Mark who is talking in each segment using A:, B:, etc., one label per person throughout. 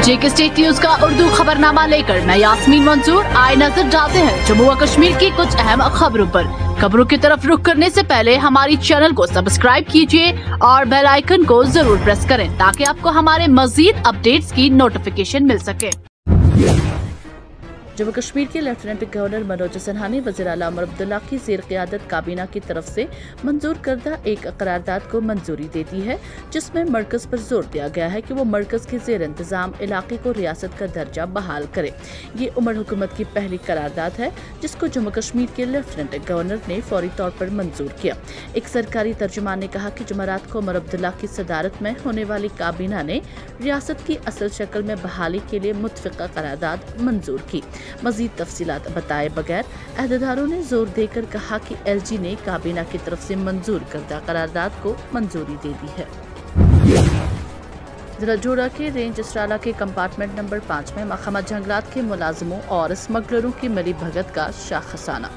A: जेके state news का उर्दू खबरनामा लेकर मैं यास्मीन मंसूर आए नजर डालते हैं जम्मू व कश्मीर की कुछ अहम खबरों पर। खबरों की तरफ रुख करने से पहले हमारी चैनल को सब्सक्राइब कीजिए और बेल आइकन को जरूर प्रेस करें ताकि आपको हमारे मजीद अपडेट्स की नोटिफिकेशन मिल सके। जम्मू कश्मीर के लेफ्टिनेंट गवर्नर मनोज सिन्हा ने वज़ीर आला उमर अब्दुल्ला की ज़ेर क़यादत काबीना की तरफ से मंजूर करदा एक करारदाद को मंजूरी दे दी है, जिसमें मरकज़ पर जोर दिया गया है कि वो मरकज़ के ज़ेर इंतज़ाम इलाके को रियासत का दर्जा बहाल करे। ये उमर हुकूमत की पहली करारदाद है जिसको जम्मू कश्मीर के लेफ्टिनेंट गवर्नर ने फौरी तौर पर मंजूर किया। एक सरकारी तर्जुमान ने कहा कि जुमेरात को उमर अब्दुल्ला की सदारत में होने वाली काबीना ने रियासत की असल शक्ल में बहाली के लिए मुत्तफ़िक़ा करारदाद मंजूर की। मजीद तफसीलात बताए बगैर अहदेदारों ने जोर देकर कहा कि LG ने काबीना की तरफ से मंजूर करदा करारदाद को मंजूरी दे दी है। जिला जोड़ा के रेंज इसराला के कंपार्टमेंट नंबर 5 में महकमा जंगलात के मुलाजिमों और स्मगलरों की मिली भगत का शाखसाना।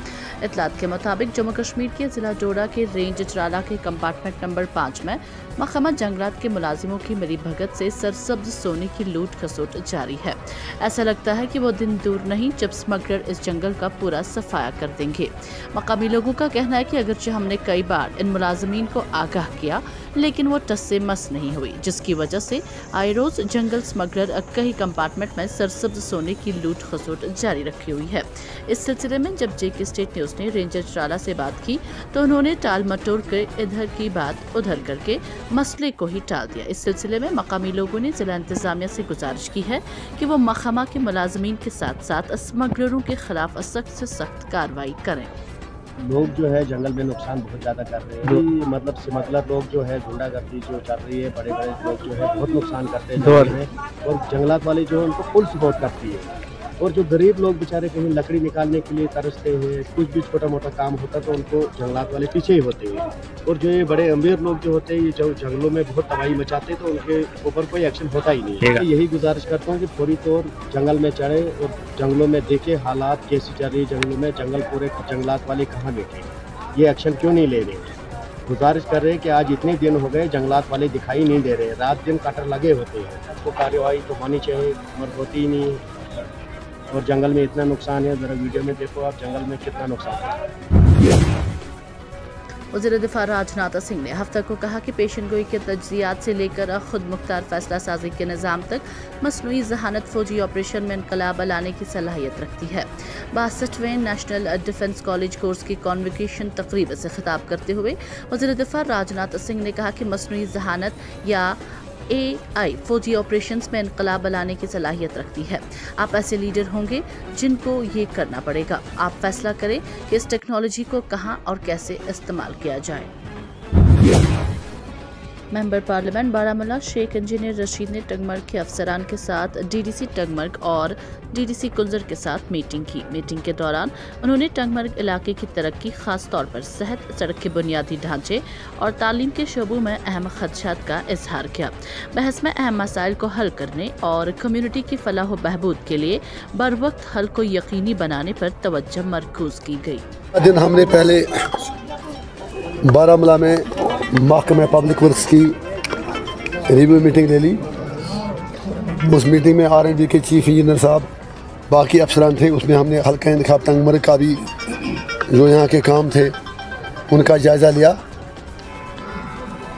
A: इतलात के मुताबिक जम्मू कश्मीर के जिला जोड़ा के रेंज इसराला के कंपार्टमेंट नंबर 5 में महकमा जंगलात के मुलाजिमों की मिली भगत से सरसब्ज सोने की लूट खसोट जारी है। ऐसा लगता है कि वो दिन दूर नहीं जब स्मगलर इस जंगल का पूरा सफाया कर देंगे। मकामी लोगों का कहना है कि अगरचे हमने कई बार इन मुलाजिमीन को आगाह किया लेकिन वो टस से मस नहीं हुई, जिसकी वजह से आए रोज जंगल स्मगलर कई कंपार्टमेंट में सरसब्ज सोने की लूट खसोट जारी रखी हुई है। इस सिलसिले में जब जेके स्टेट न्यूज ने रेंजर चराला से बात की तो उन्होंने टाल मटोर के इधर की बात उधर करके मसले को ही टाल दिया। इस सिलसिले में मकामी लोगों ने जिला इंतजामिया से गुजारिश की है कि वो महकमा के मुलाजमीन के साथ साथ स्मगलरों के खिलाफ सख्त से सख्त कार्रवाई करें।
B: लोग जो है जंगल में नुकसान बहुत ज़्यादा कर रहे हैं, मतलब स्मगलर लोग जो है गुंडागर्दी जो चल रही है, बड़े बड़े लोग जो है बहुत नुकसान करते हैं जंगल में, और जंगलात वाले जो है उनको फुल सपोर्ट करती है। और जो गरीब लोग बेचारे कहीं लकड़ी निकालने के लिए तरसते हैं, कुछ भी छोटा मोटा काम होता तो उनको जंगलात वाले पीछे ही होते हैं। और जो ये बड़े अमीर लोग जो होते हैं ये जो जंगलों में बहुत तबाही मचाते हैं तो उनके ऊपर कोई एक्शन होता ही नहीं है। यही गुजारिश करता हूँ कि फौरी तौर जंगल में चढ़े और जंगलों में देखे हालात कैसी चल रही है जंगलों में, जंगल पूरे जंगलात वाले कहाँ बैठे, ये एक्शन क्यों नहीं ले रहे। गुजारिश कर रहे हैं कि आज इतने दिन हो गए जंगलात वाले दिखाई नहीं दे रहे, रात दिन कटर लगे होते हैं, तो कार्रवाई तो होनी चाहिए मगर होती ही नहीं। और जंगल में इतना नुकसान है, जरा वीडियो में देखो आप जंगल में कितना नुकसान है।
A: वज़ीर दिफा राजनाथ सिंह ने हफ्ता को कहा कि पेशन गोई के तज्जियात से लेकर खुद मुख्तार फैसला साजी के निज़ाम तक मसनूई जहानत फौजी ऑपरेशन में इनकलाब लाने की सलाहियत रखती है। 62वें नेशनल डिफेंस कॉलेज कोर्स की कॉन्वोकेशन तकरीब से खिताब करते हुए वज़ीर दिफा राजनाथ सिंह ने कहा कि मसनूई जहानत या AI फौजी ऑपरेशंस में इनकलाब लाने की सलाहियत रखती है। आप ऐसे लीडर होंगे जिनको ये करना पड़ेगा। आप फैसला करें कि इस टेक्नोलॉजी को कहां और कैसे इस्तेमाल किया जाए। Member parliament Baramulla Sheikh engineer Rashid ने टंगमर्ग के अफसरान के साथ DDC टंगमर्ग और DDC कुंजर के साथ मीटिंग की। मीटिंग के दौरान उन्होंने टंगमर्ग इलाके की तरक्की, खास तौर पर सेहत, सड़क के बुनियादी ढांचे और तालीम के शोबों में अहम खदशात का इजहार किया। बहस में अहम मसाइल को हल करने और कम्युनिटी की फलाह व बहबूद के लिए बरवक्त हल को यकीनी बनाने पर तवज्जो मरकूज की गई।
C: दिन हमने पहले बारामूला में महकमा पब्लिक वर्क्स की रिव्यू मीटिंग ले ली। उस मीटिंग में R&D के चीफ इंजीनियर साहब, बाकी अफसरान थे। उसमें हमने हल्का इंतखाब टंगमर्ग का भी जो यहाँ के काम थे उनका जायज़ा लिया।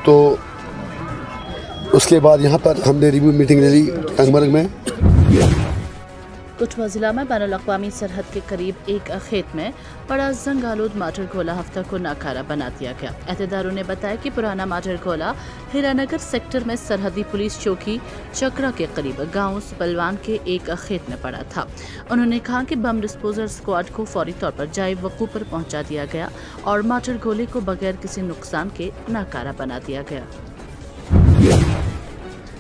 C: तो उसके बाद यहाँ पर हमने रिव्यू मीटिंग ले ली टंगमर्ग में।
A: कठुआ जिला में बैनुल-अक़वामी सरहद के करीब एक खेत में बड़ा जंग आलूद माटर गोला हफ्ता को नाकारा बना दिया गया। अहदेदारों ने बताया कि पुराना माटर गोला हीरानगर सेक्टर में सरहदी पुलिस चौकी चक्रा के करीब गांव पलवान के एक खेत में पड़ा था। उन्होंने कहा कि बम डिस्पोजल स्क्वाड को फौरी तौर पर जाए वकूफ पर पहुंचा दिया गया और माटर गोले को बगैर किसी नुकसान के नाकारा बना दिया गया।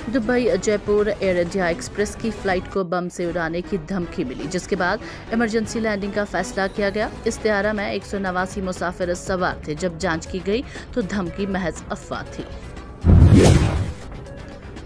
A: Dubai Jaipur air India express की फ्लाइट को बम से उड़ाने की धमकी मिली, जिसके बाद इमरजेंसी लैंडिंग का फैसला किया गया। इस तैयारा में 189 मुसाफिर सवार थे। जब जांच की गई तो धमकी महज अफवाह थी।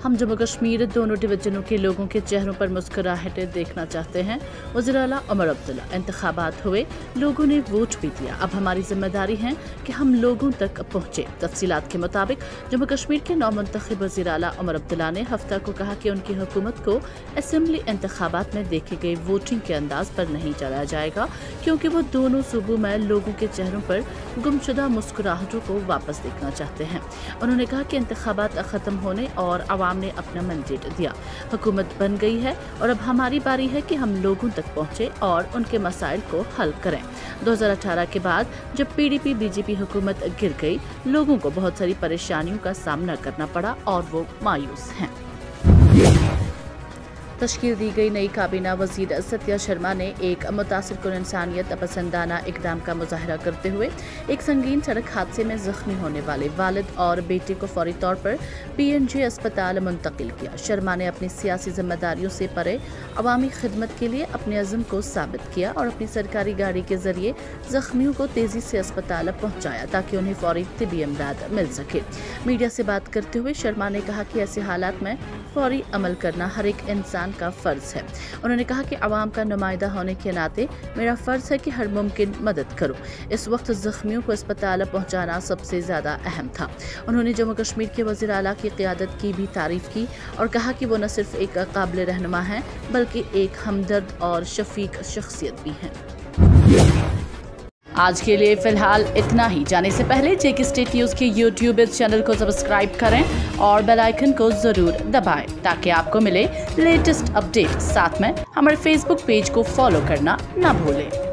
A: हम जम्मू कश्मीर दोनों डिवीजनों के लोगों के चेहरों पर मुस्कुराहटें देखना चाहते हैं। वज़ीर आला उमर अब्दुल्ला, इंतखाबात हुए, लोगों ने वोट भी दिया, अब हमारी जिम्मेदारी है कि हम लोगों तक पहुँचे। तफसीलात के मुताबिक जम्मू कश्मीर के नौमुंतखब वज़ीर आला उमर अब्दुल्ला ने हफ्ता को कहा कि उनकी हुकूमत को असेंबली इंतखाबात में देखे गए वोटिंग के अंदाज पर नहीं चलाया जाएगा, क्योंकि वो दोनों सूबों में लोगों के चेहरों पर गुमशुदा मुस्कुराहटों को वापस देखना चाहते हैं। उन्होंने कहा कि इंतखाबात खत्म होने और आवाम ने अपना मैंडेट दिया, हुकूमत बन गई है और अब हमारी बारी है कि हम लोगों तक पहुंचे और उनके मसाइल को हल करें। 2018 के बाद जब PDP बीजेपी हुकूमत गिर गई, लोगों को बहुत सारी परेशानियों का सामना करना पड़ा और वो मायूस हैं। तश्कील दी गई नई काबीना वजीर सत्या शर्मा ने एक मुतासिरकुन इंसानियत पसंदाना इकदाम का मुजाहरा करते हुए एक संगीन सड़क हादसे में जख्मी होने वाले वालिद और बेटे को फौरी तौर पर PNG अस्पताल मुंतकिल किया। शर्मा ने अपनी सियासी जिम्मेदारियों से परे अवामी खिदमत के लिए अपने अज़्म को साबित किया और अपनी सरकारी गाड़ी के जरिए जख्मियों को तेजी से अस्पताल पहुंचाया ताकि उन्हें फौरी तिब्बी इमदाद मिल सके। मीडिया से बात करते हुए शर्मा ने कहा कि ऐसे हालात में फौरी अमल करना हर एक इंसान का फर्ज है। उन्होंने कहा कि आवाम का नुमाइंदा होने के नाते मेरा फर्ज है कि हर मुमकिन मदद करूं। इस वक्त जख्मियों को अस्पताल पहुंचाना सबसे ज्यादा अहम था। उन्होंने जम्मू कश्मीर के वज़ीर आला की क़ियादत की भी तारीफ की और कहा कि वो न सिर्फ एक काबिल रहनुमा हैं बल्कि एक हमदर्द और शफीक शख्सियत भी हैं। आज के लिए फिलहाल इतना ही। जाने से पहले जेके स्टेट न्यूज़ के YouTube चैनल को सब्सक्राइब करें और बेल आइकन को जरूर दबाएं ताकि आपको मिले लेटेस्ट अपडेट। साथ में हमारे Facebook पेज को फॉलो करना न भूलें।